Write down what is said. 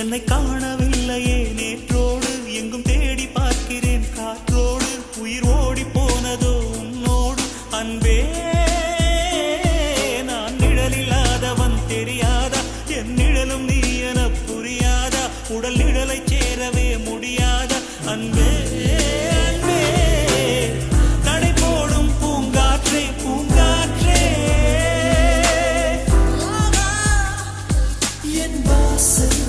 என்னை காணவில்லையே நேற்றோடு எங்கும் தேடி பார்க்கிறேன் காற்றோடு உயிர் ஓடி போனதோ உன்னோடு அன்பே நான் நிழலில்லாதவன் தெரியாதா என் நிழலும் நீ என புரியாதா உடல் நிழலை சேரவே முடியாதா அன்பே அன்பே நடை போடும் பூங்காற்றே பூங்காற்றே என் வாசல்